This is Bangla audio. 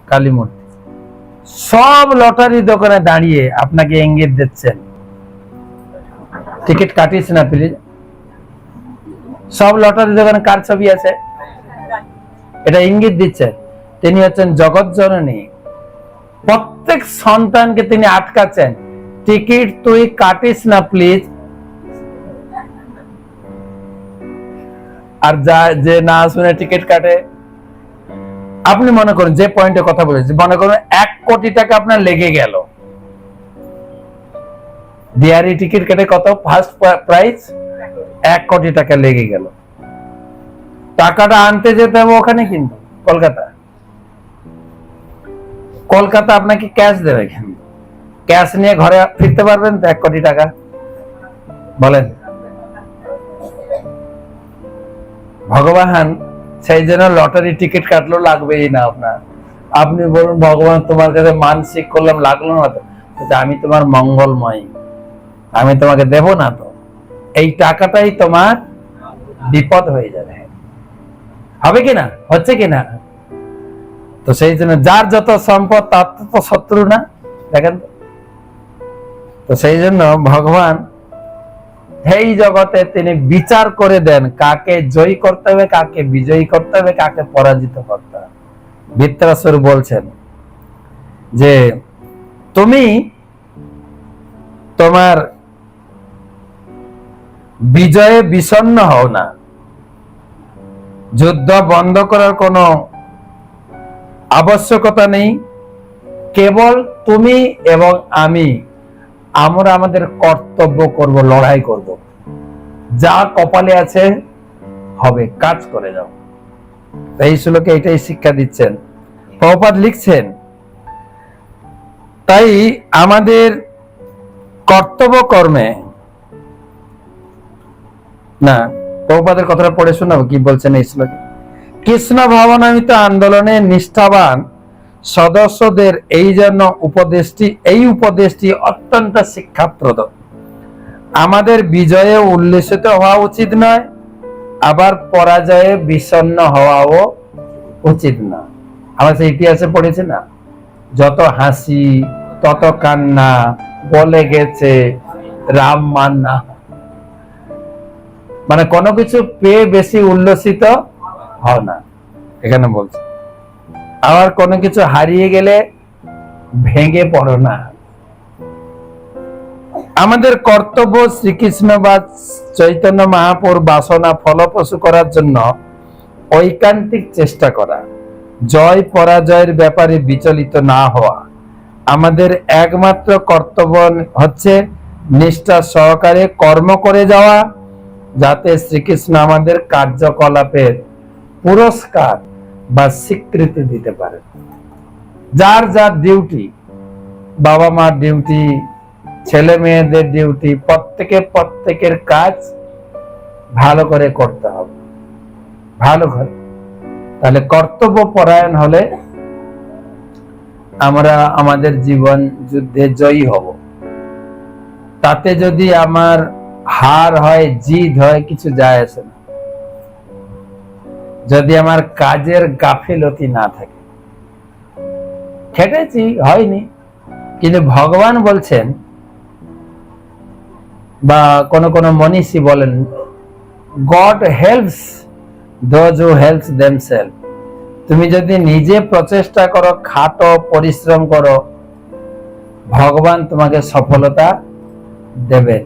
কালী মূর্তি। সব লটারি দোকানে দাঁড়িয়ে আপনাকে ইঙ্গিত দিচ্ছেন, টিকিট কাটিস না প্লিজ। সব লটারি দোকানে কার ছবি আছে? এটা ইঙ্গিত দিচ্ছেন তিনি হচ্ছেন জগৎ জননী। প্রত্যেক সন্তানকে তিনি আটকাচ্ছেন, টিকিট তুই কাটিস না প্লিজ। আর যে না শুনে টিকিট কাটে, আপনি মনে করেন যে পয়েন্টে কথা বলেছি, মনে করেন 1 কোটি টাকা আপনার লেগে গেল, ডিআরই টিকিট কেটে কত ফার্স্ট প্রাইস 1 কোটি টাকা লেগে গেল। টাকাটা আনতে যেতে হবে ওখানে, কিন্তু কলকাতা আপনাকে ক্যাশ দেবে, কিন্তু ক্যাশ নিয়ে ঘরে ফিরতে পারবেন তো 1 কোটি টাকা? বলেন। ভগবান সেই জন্য লটারি টিকিট কাটলো লাগবেই না আপনার। আপনি বলুন ভগবান তোমার কাছে মানসিক করলাম, লাগলো না তো? আমি তোমার মঙ্গলময়, আমি তোমাকে দেব না তো, এই টাকাটাই তোমার বিপদ হয়ে যাবে। হবে কিনা? হচ্ছে কিনা? তো সেই জন্য যার যত সম্পদ তার তো শত্রু না, দেখেন তো। সেই জন্য ভগবান এই জগতে তিনি বিচার করে দেন কাকে জয়ী করতে হবে, কাকে বিজয়ী করতে হবে, কাকে পরাজিত করতে হবে। বৃত্রাসুর বলছেন যে তুমি তোমার বিজয়ে বিষণ্ণ হও না, যুদ্ধ বন্ধ করার কোনো আবশ্যকতা নেই, কেবল তুমি এবং আমরা আমাদের কর্তব্য করব, লড়াই করব, যা কপালে আছে হবে, কাজ করে যাও। এই শ্লোকে এটাই শিক্ষা দিচ্ছেন প্রভুপাদ, লিখছেন। তাই আমাদের কর্তব্য কর্মে না, প্রভুপাদের কথাটা পড়ে শোনাবো কি বলছেন এই শ্লোকে। কৃষ্ণ ভাবনামিত আন্দোলনে নিষ্ঠাবান সদস্যদের এই উপদেশটি অত্যন্ত শিক্ষাপ্রদ। আমাদের বিজয়ে উল্লেসিত হওয়া উচিত নয়, আবার পরাজয়ে বিষণ্ণ হওয়াও উচিত না। আমরা সেই ইতিহাসে পড়েছি না, যত হাসি তত কান্না, বলে গেছে রাম মান্না। মানে কোনো কিছু পেয়ে বেশি উল্লসিত হও না, এখানে বলছে। আবার কোনো কিছু হারিয়ে গেলে ভেঙে পড়ো না। আমাদের কর্তব্য শ্রীকৃষ্ণ বা চৈতন্য মহাপ্রভুর বাসনা ফলপ্রসূ করার জন্য ঐকান্তিক চেষ্টা করা, জয় পরাজয়ের ব্যাপারে বিচলিত না হওয়া। আমাদের একমাত্র কর্তব্য হচ্ছে নিষ্ঠা সহকারে কর্ম করে যাওয়া, যাতে শ্রীকৃষ্ণ আমাদের কার্যকলাপের পুরস্কার বা স্বীকৃতি দিতে পারে। যার যার ডিউটি, বাবা মার ডিউটি, ছেলে মেয়েদের ডিউটি, প্রত্যেকের কাজ ভালো করে করতে হবে, ভালো করে। তাহলে কর্তব্য পরায়ণ হলে আমরা আমাদের জীবন যুদ্ধে জয়ী হব। তাতে যদি আমার হার হয়, জিত হয়, কিছু যায় আসে না, যদি আমার কাজের গাফিলতি না থাকে। খেটেছি, হয়নি, কিন্তু ভগবান বলছেন বা কোন মনীষী বলেন, God helps those who helps themselves. তুমি যদি নিজে প্রচেষ্টা করো, খাটো, পরিশ্রম করো, ভগবান তোমাকে সফলতা দেবেন।